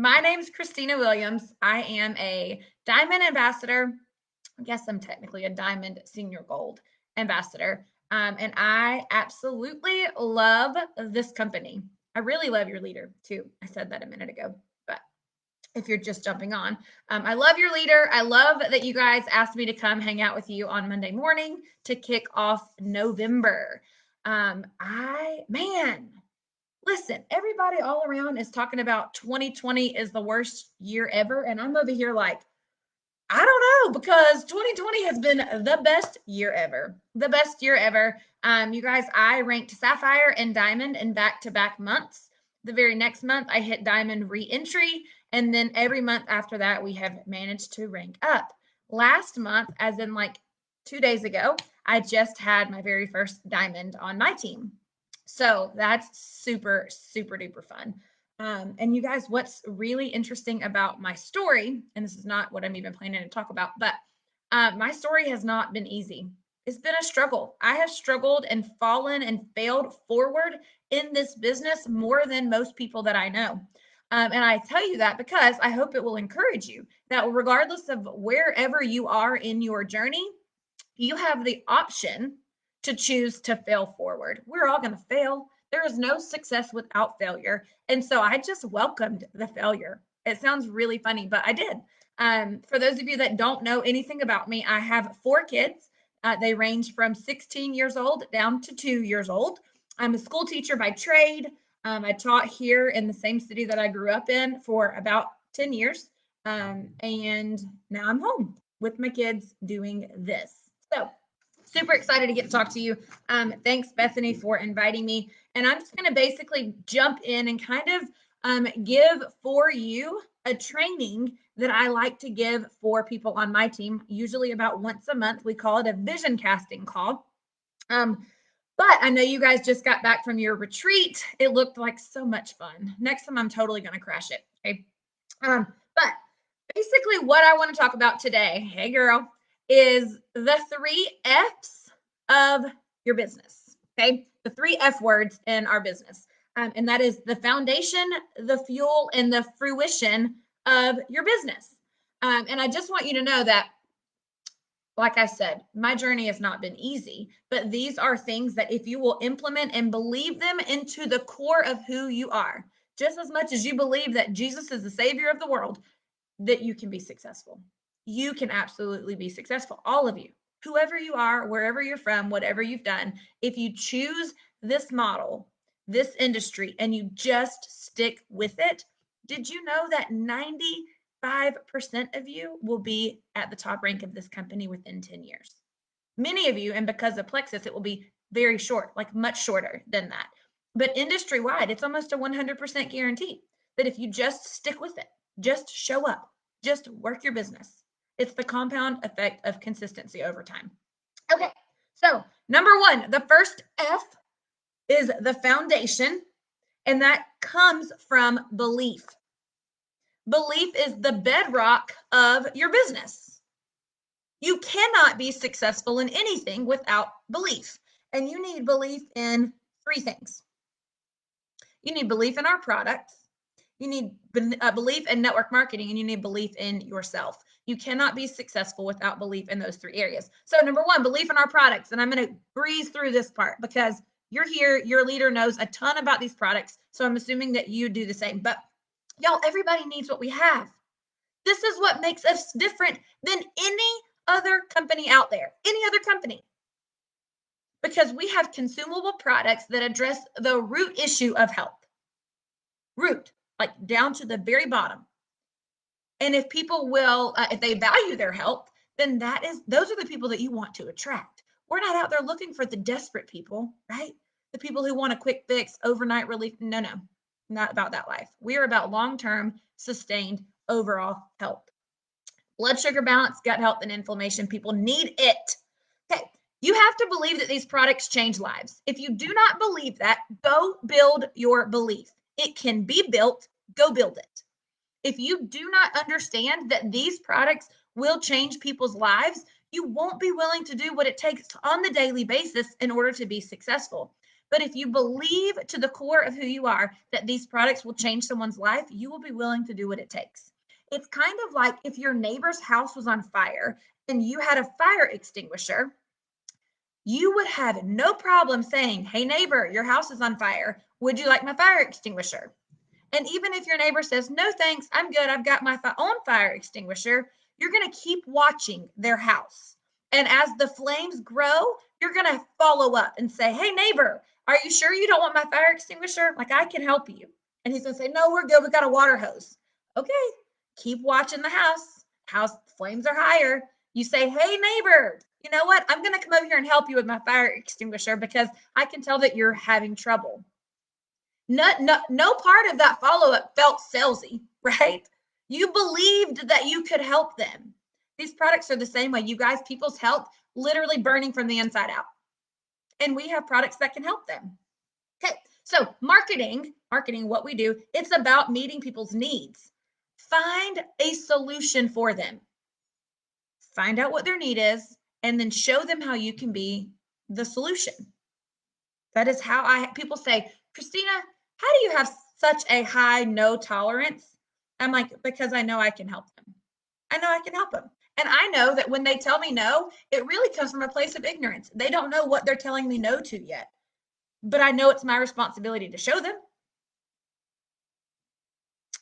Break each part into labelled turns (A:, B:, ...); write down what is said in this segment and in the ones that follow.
A: My name's Christina Williams. I am a Diamond Ambassador. I guess I'm technically a Diamond Senior Gold Ambassador. And I absolutely love this company. I really love your leader, too. I said that a minute ago, but if you're just jumping on, I love your leader. I love that you guys asked me to come hang out with you on Monday morning to kick off November. Man, listen, everybody all around is talking about 2020 is the worst year ever. And I'm over here like, I don't know, because 2020 has been the best year ever. The best year ever. You guys, I ranked Sapphire and Diamond in back-to-back months. The very next month, I hit Diamond re-entry. And then every month after that, we have managed to rank up. Last month, as in like 2 days ago, I just had my very first Diamond on my team. So that's super, super duper fun. And you guys, what's really interesting about my story, and this is not what I'm even planning to talk about, but my story has not been easy. It's been a struggle. I have struggled and fallen and failed forward in this business more than most people that I know. And I tell you that because I hope it will encourage you that regardless of wherever you are in your journey, you have the option to choose to fail forward. We're all going to fail. There is no success without failure. And so I just welcomed the failure. It sounds really funny, but I did. For those of you that don't know anything about me, I have 4 kids. They range from 16 years old down to 2 years old. I'm a school teacher by trade. I taught here in the same city that I grew up in for about 10 years. And now I'm home with my kids doing this. So super excited to get to talk to you. Thanks, Bethany, for inviting me. And I'm just going to basically jump in and kind of give for you a training that I like to give for people on my team, usually about once a month. We call it a vision casting call. But I know you guys just got back from your retreat. It looked like so much fun. Next time, I'm totally going to crash it. Okay. But basically, what I want to talk about today, hey girl, is the 3 F's of your business. Okay. The 3 F words in our business. And that is the foundation, the fuel, and the fruition of your business. And I just want you to know that, like I said, my journey has not been easy, but these are things that if you will implement and believe them into the core of who you are, just as much as you believe that Jesus is the savior of the world, that you can be successful. You can absolutely be successful. All of you, whoever you are, wherever you're from, whatever you've done, if you choose this model, this industry, and you just stick with it, did you know that 95% of you will be at the top rank of this company within 10 years? Many of you, and because of Plexus, it will be very short, like much shorter than that. But industry wide, it's almost a 100% guarantee that if you just stick with it, just show up, just work your business. It's the compound effect of consistency over time. Okay, so number 1, the first F is the foundation, and that comes from belief. Belief is the bedrock of your business. You cannot be successful in anything without belief, and you need belief in 3 things. You need belief in our products. You need belief in network marketing, and you need belief in yourself. You cannot be successful without belief in those 3 areas. So number 1, belief in our products. And I'm going to breeze through this part because you're here, your leader knows a ton about these products. So I'm assuming that you do the same. But y'all, everybody needs what we have. This is what makes us different than any other company out there, any other company. Because we have consumable products that address the root issue of health. Root, like down to the very bottom. And if people will, if they value their health, then those are the people that you want to attract. We're not out there looking for the desperate people, right? The people who want a quick fix, overnight relief. No, not about that life. We are about long-term, sustained, overall health. Blood sugar balance, gut health, and inflammation. People need it. Okay, you have to believe that these products change lives. If you do not believe that, go build your belief. It can be built. Go build it. If you do not understand that these products will change people's lives, you won't be willing to do what it takes on the daily basis in order to be successful. But if you believe to the core of who you are that these products will change someone's life, you will be willing to do what it takes. It's kind of like if your neighbor's house was on fire and you had a fire extinguisher, you would have no problem saying, "Hey, neighbor, your house is on fire. Would you like my fire extinguisher?" And even if your neighbor says, "No, thanks, I'm good, I've got my own fire extinguisher," you're going to keep watching their house. And as the flames grow, you're going to follow up and say, "Hey, neighbor, are you sure you don't want my fire extinguisher? Like, I can help you." And he's going to say, "No, we're good. We got a water hose." Okay, keep watching the house. House flames are higher. You say, "Hey, neighbor, you know what? I'm going to come over here and help you with my fire extinguisher because I can tell that you're having trouble." No part of that follow-up felt salesy, right? You believed that you could help them. These products are the same way. You guys, people's health literally burning from the inside out. And we have products that can help them. Okay, so marketing, what we do, it's about meeting people's needs. Find a solution for them. Find out what their need is, and then show them how you can be the solution. That is how people say, "Christina, how do you have such a high no tolerance?" I'm like, "Because I know I can help them. I know I can help them. And I know that when they tell me no, it really comes from a place of ignorance. They don't know what they're telling me no to yet, but I know it's my responsibility to show them."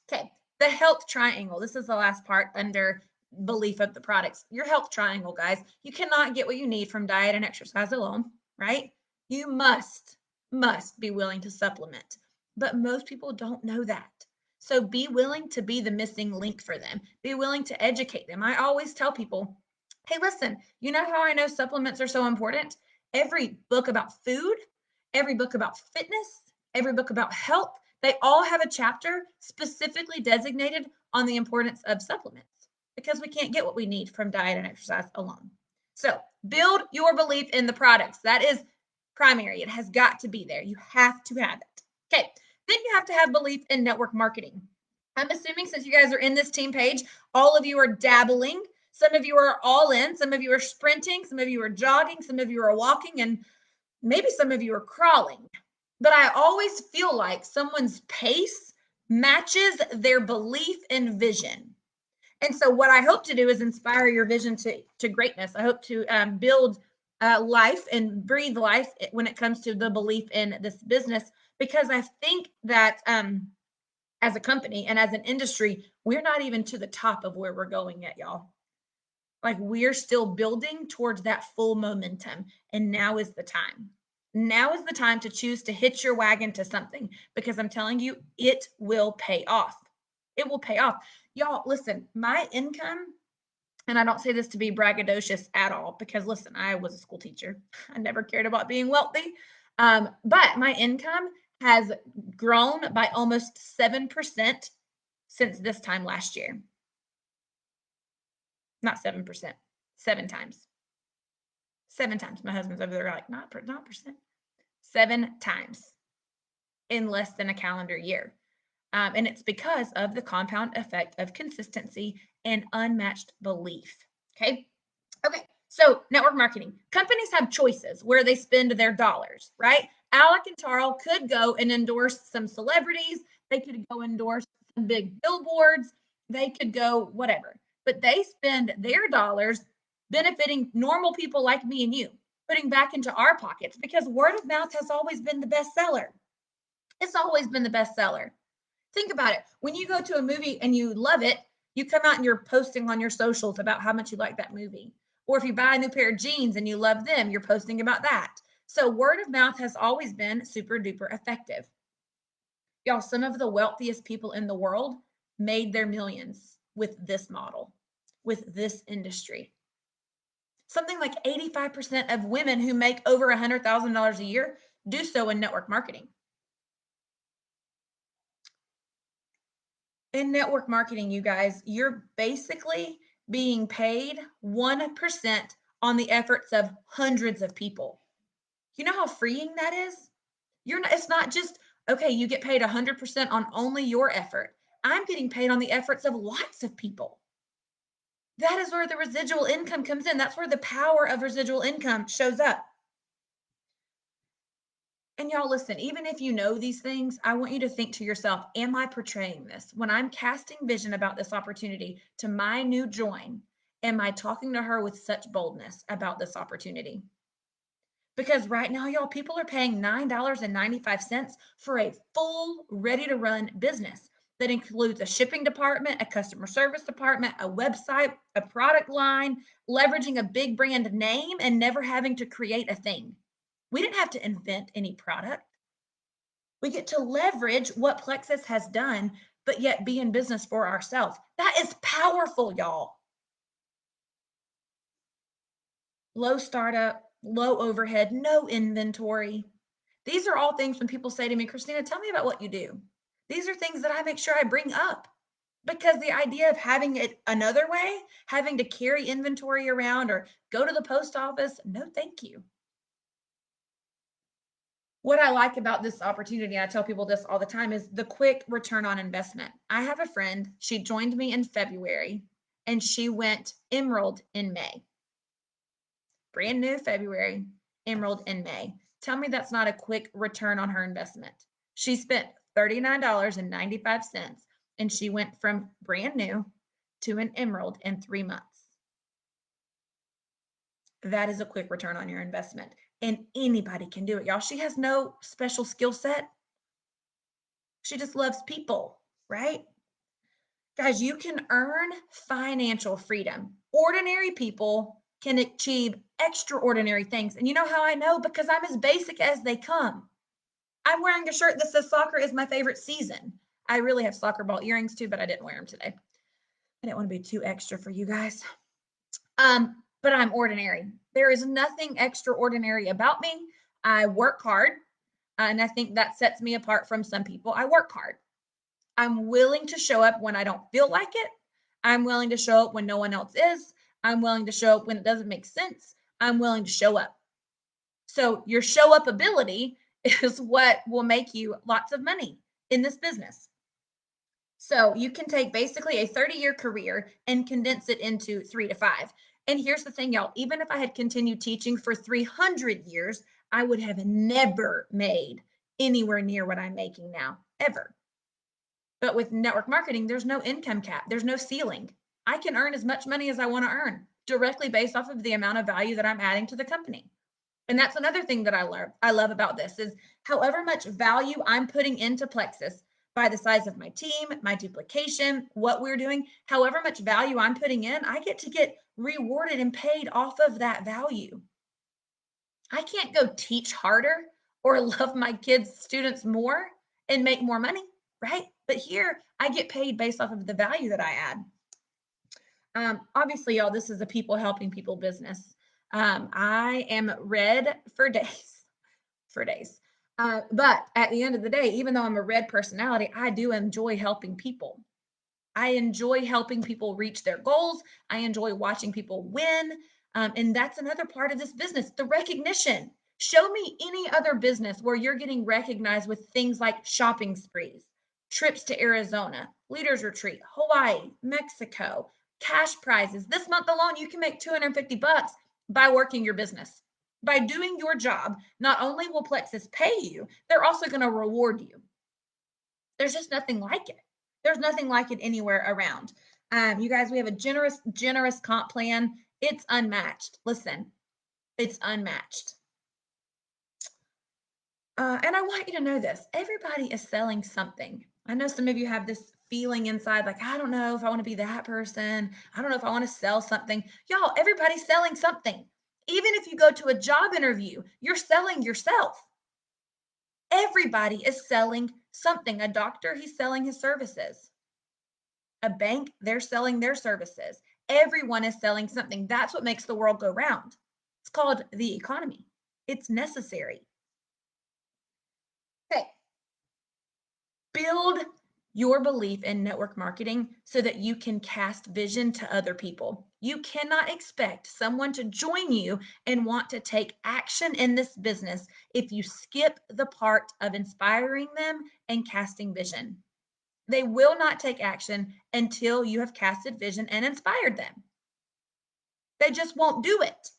A: Okay, the health triangle. This is the last part under belief of the products. Your health triangle, guys. You cannot get what you need from diet and exercise alone, right? You must be willing to supplement. But most people don't know that. So be willing to be the missing link for them. Be willing to educate them. I always tell people, "Hey, listen, you know how I know supplements are so important? Every book about food, every book about fitness, every book about health, they all have a chapter specifically designated on the importance of supplements because we can't get what we need from diet and exercise alone." So build your belief in the products. That is primary. It has got to be there. You have to have it. Okay. Then you have to have belief in network marketing. I'm assuming since you guys are in this team page, all of you are dabbling. Some of you are all in. Some of you are sprinting. Some of you are jogging. Some of you are walking. And maybe some of you are crawling. But I always feel like someone's pace matches their belief and vision. And so what I hope to do is inspire your vision to greatness. I hope to build life and breathe life when it comes to the belief in this business, because I think that as a company and as an industry, we're not even to the top of where we're going yet, y'all. Like, we're still building towards that full momentum. And now is the time. Now is the time to choose to hitch your wagon to something, because I'm telling you, it will pay off. It will pay off. Y'all, listen, my income, and I don't say this to be braggadocious at all, because listen, I was a school teacher. I never cared about being wealthy. But my income has grown by almost 7% since this time last year. Not 7%, 7 times. 7 times. My husband's over there like, not percent. 7 times in less than a calendar year. And it's because of the compound effect of consistency and unmatched belief. Okay. Okay. So network marketing. Companies have choices where they spend their dollars, right? Alec and Tarl could go and endorse some celebrities. They could go endorse some big billboards. They could go whatever. But they spend their dollars benefiting normal people like me and you, putting back into our pockets, because word of mouth has always been the best seller. It's always been the best seller. Think about it. When you go to a movie and you love it, you come out and you're posting on your socials about how much you like that movie. Or if you buy a new pair of jeans and you love them, you're posting about that. So word of mouth has always been super duper effective. Y'all, some of the wealthiest people in the world made their millions with this model, with this industry. Something like 85% of women who make over $100,000 a year do so in network marketing. In network marketing, you guys, you're basically being paid 1% on the efforts of hundreds of people. You know how freeing that is? It's not just, okay, you get paid 100% on only your effort. I'm getting paid on the efforts of lots of people. That is where the residual income comes in. That's where the power of residual income shows up. And y'all, listen, even if you know these things, I want you to think to yourself, am I portraying this? When I'm casting vision about this opportunity to my new join, am I talking to her with such boldness about this opportunity? Because right now, y'all, people are paying $9.95 for a full, ready to run business that includes a shipping department, a customer service department, a website, a product line, leveraging a big brand name, and never having to create a thing. We didn't have to invent any product. We get to leverage what Plexus has done, but yet be in business for ourselves. That is powerful, y'all. Low startup, low overhead, no inventory. These are all things when people say to me, Christina, tell me about what you do. These are things that I make sure I bring up because the idea of having it another way, having to carry inventory around or go to the post office, no, thank you. What I like about this opportunity, I tell people this all the time, is the quick return on investment. I have a friend, she joined me in February and she went Emerald in May. Brand new February, Emerald in May. Tell me that's not a quick return on her investment. She spent $39.95 and she went from brand new to an Emerald in 3 months. That is a quick return on your investment. And anybody can do it, y'all. She has no special skill set. She just loves people, right? Guys, you can earn financial freedom. Ordinary people can achieve extraordinary things. And you know how I know? Because I'm as basic as they come. I'm wearing a shirt that says soccer is my favorite season. I really have soccer ball earrings too, but I didn't wear them today. I didn't want to be too extra for you guys. But I'm ordinary. There is nothing extraordinary about me. I work hard, and I think that sets me apart from some people. I work hard. I'm willing to show up when I don't feel like it. I'm willing to show up when no one else is. I'm willing to show up when it doesn't make sense. I'm willing to show up. So your show up ability is what will make you lots of money in this business. So you can take basically a 30-year career and condense it into 3 to 5. And here's the thing, y'all, even if I had continued teaching for 300 years, I would have never made anywhere near what I'm making now, ever. But with network marketing, there's no income cap, there's no ceiling. I can earn as much money as I want to earn directly based off of the amount of value that I'm adding to the company. And that's another thing that I love about this is however much value I'm putting into Plexus by the size of my team, my duplication, what we're doing, however much value I'm putting in, I get to get rewarded and paid off of that value. I can't go teach harder or love my kids, students more and make more money, right? But here I get paid based off of the value that I add. Obviously, y'all, this is a people helping people business. I am red for days, for days. But at the end of the day, even though I'm a red personality, I do enjoy helping people. I enjoy helping people reach their goals. I enjoy watching people win. And that's another part of this business, the recognition. Show me any other business where you're getting recognized with things like shopping sprees, trips to Arizona, leaders retreat, Hawaii, Mexico, cash prizes. This month alone, you can make $250 by working your business. By doing your job, not only will Plexus pay you, they're also going to reward you. There's just nothing like it. There's nothing like it anywhere around. You guys, we have a generous comp plan. It's unmatched. Listen, it's unmatched. And I want you to know this. Everybody is selling something. I know some of you have this feeling inside, like, I don't know if I want to be that person. I don't know if I want to sell something. Y'all, everybody's selling something. Even if you go to a job interview, you're selling yourself. Everybody is selling something. A doctor, he's selling his services. A bank, they're selling their services. Everyone is selling something. That's what makes the world go round. It's called the economy. It's necessary. Okay. Build your belief in network marketing so that you can cast vision to other people. You cannot expect someone to join you and want to take action in this business if you skip the part of inspiring them and casting vision. They will not take action until you have casted vision and inspired them. They just won't do it.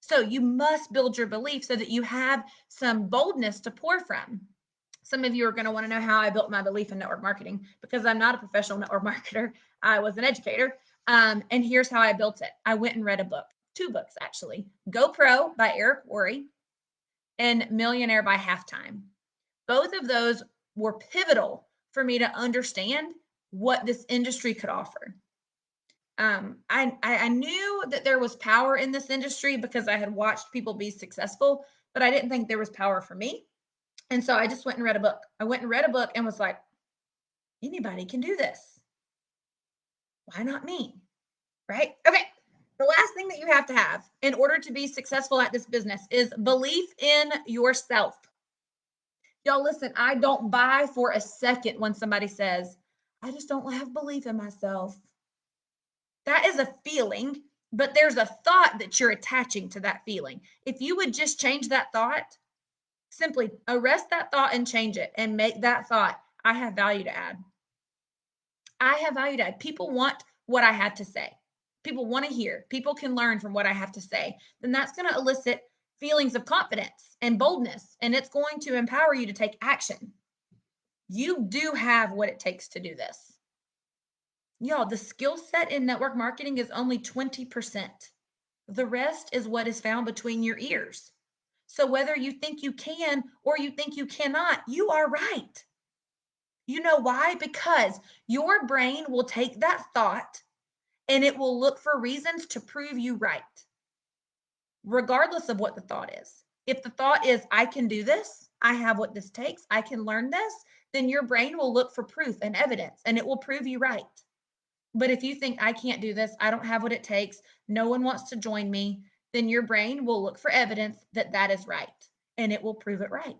A: So you must build your belief so that you have some boldness to pour from. Some of you are going to want to know how I built my belief in network marketing because I'm not a professional network marketer. I was an educator. And here's how I built it. I went and read a book, two books actually, GoPro by Eric Worre and Millionaire by Halftime. Both of those were pivotal for me to understand what this industry could offer. I knew that there was power in this industry because I had watched people be successful, but I didn't think there was power for me. And so I just went and read a book. I went and read a book and was like, anybody can do this. Why not me? Right? Okay. The last thing that you have to have in order to be successful at this business is belief in yourself. Y'all, listen, I don't buy for a second when somebody says, I just don't have belief in myself. That is a feeling, but there's a thought that you're attaching to that feeling. If you would just change that thought, simply arrest that thought and change it and make that thought, I have value to add. I have value to add. People want what I have to say. People want to hear. People can learn from what I have to say. Then that's going to elicit feelings of confidence and boldness, and it's going to empower you to take action. You do have what it takes to do this. Y'all, the skill set in network marketing is only 20%. The rest is what is found between your ears. So whether you think you can or you think you cannot, you are right. You know why? Because your brain will take that thought and it will look for reasons to prove you right, regardless of what the thought is. If the thought is, I can do this, I have what this takes, I can learn this, then your brain will look for proof and evidence and it will prove you right. But if you think, I can't do this, I don't have what it takes, no one wants to join me, then your brain will look for evidence that that is right and it will prove it right.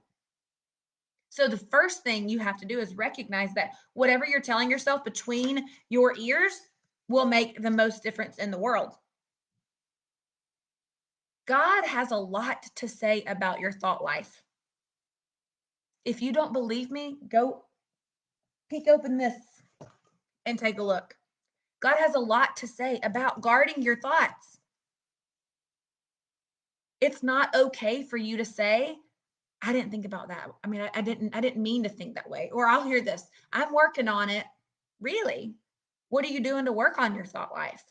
A: So the first thing you have to do is recognize that whatever you're telling yourself between your ears will make the most difference in the world. God has a lot to say about your thought life. If you don't believe me, go peek open this and take a look. God has a lot to say about guarding your thoughts. It's not okay for you to say, I didn't think about that. I mean, I didn't mean to think that way. Or I'll hear this, I'm working on it. Really? What are you doing to work on your thought life?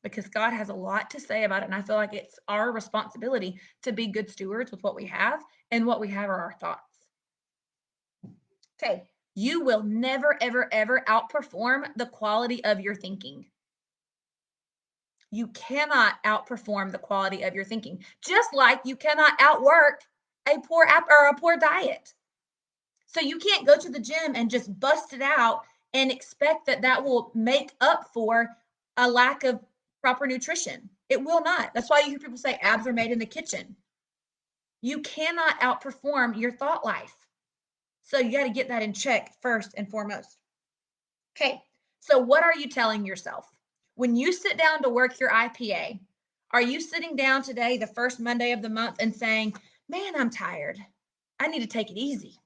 A: Because God has a lot to say about it. And I feel like it's our responsibility to be good stewards with what we have, and what we have are our thoughts. Okay. You will never, ever, ever outperform the quality of your thinking. You cannot outperform the quality of your thinking, just like you cannot outwork a poor app or a poor diet. So you can't go to the gym and just bust it out and expect that that will make up for a lack of proper nutrition. It will not. That's why you hear people say abs are made in the kitchen. You cannot outperform your thought life. So you got to get that in check first and foremost. Okay. So what are you telling yourself? When you sit down to work your IPA, are you sitting down today, the first Monday of the month, and saying, man, I'm tired. I need to take it easy.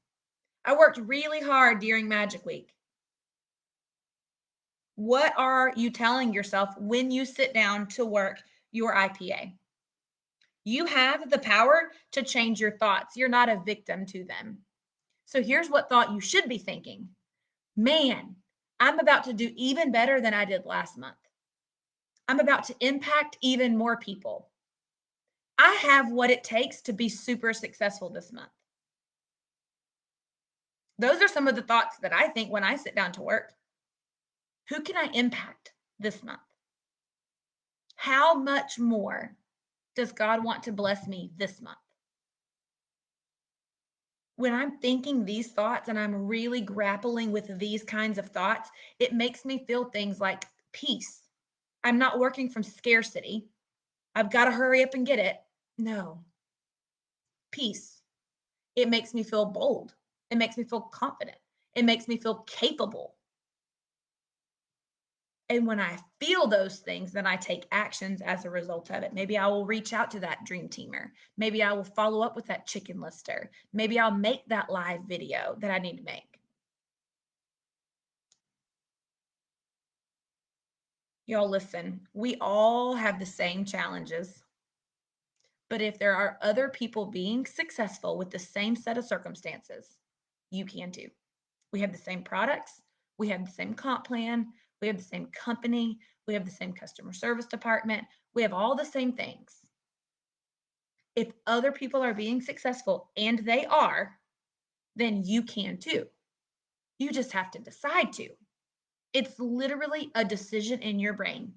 A: I worked really hard during Magic Week. What are you telling yourself when you sit down to work your IPA? You have the power to change your thoughts. You're not a victim to them. So here's what thought you should be thinking. Man, I'm about to do even better than I did last month. I'm about to impact even more people. I have what it takes to be super successful this month. Those are some of the thoughts that I think when I sit down to work. Who can I impact this month? How much more does God want to bless me this month? When I'm thinking these thoughts and I'm really grappling with these kinds of thoughts, it makes me feel things like peace. I'm not working from scarcity. I've got to hurry up and get it. No, peace. It makes me feel bold. It makes me feel confident. It makes me feel capable. And when I feel those things, then I take actions as a result of it. Maybe I will reach out to that dream teamer. Maybe I will follow up with that chicken lister. Maybe I'll make that live video that I need to make. Y'all, listen, we all have the same challenges. But if there are other people being successful with the same set of circumstances, you can too. We have the same products, we have the same comp plan, we have the same company, we have the same customer service department, we have all the same things. If other people are being successful, and they are, then you can too. You just have to decide to. It's literally a decision in your brain.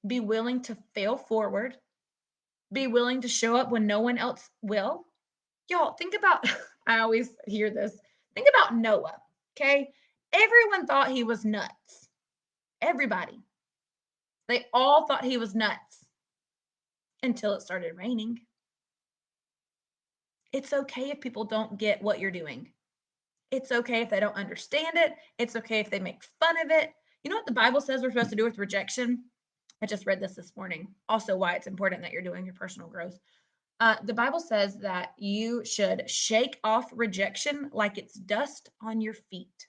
A: Be willing to fail forward, be willing to show up when no one else will. Y'all, think about, I always hear this. Think about Noah, okay? Everyone thought he was nuts. Everybody. They all thought he was nuts until it started raining. It's okay if people don't get what you're doing. It's okay if they don't understand it. It's okay if they make fun of it. You know what the Bible says we're supposed to do with rejection? I just read this morning. Also, why it's important that you're doing your personal growth. The Bible says that you should shake off rejection like it's dust on your feet. It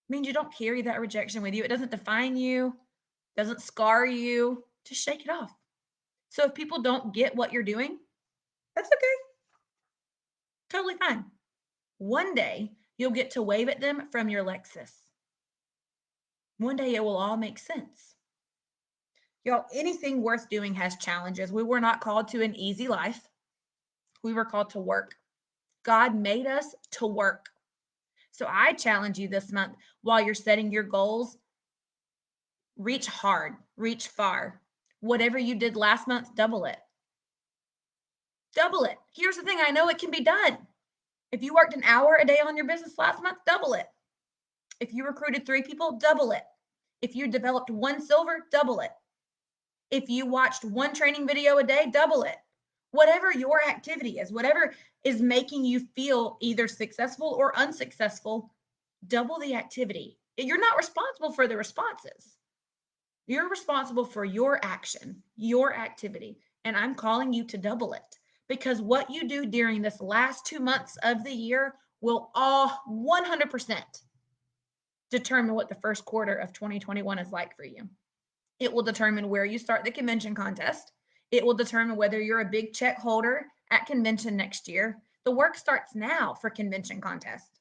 A: means you don't carry that rejection with you. It doesn't define you, doesn't scar you. Just shake it off. So if people don't get what you're doing, that's okay. Totally fine. One day you'll get to wave at them from your Lexus. One day it will all make sense. Y'all, anything worth doing has challenges. We were not called to an easy life. We were called to work. God made us to work. So I challenge you this month while you're setting your goals, reach hard, reach far. Whatever you did last month, double it. Double it. Here's the thing, I know it can be done. If you worked an hour a day on your business last month, double it. If you recruited 3 people, double it. If you developed 1 silver, double it. If you watched 1 training video a day, double it. Whatever your activity is, whatever is making you feel either successful or unsuccessful, double the activity. You're not responsible for the responses. You're responsible for your action, your activity. And I'm calling you to double it because what you do during this last 2 months of the year will all 100% determine what the first quarter of 2021 is like for you. It will determine where you start the convention contest. It will determine whether you're a big check holder at convention next year. The work starts now for convention contest.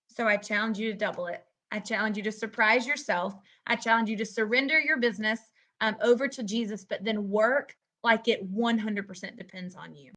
A: So I challenge you to double it. I challenge you to surprise yourself. I challenge you to surrender your business over to Jesus, but then work like it 100% depends on you.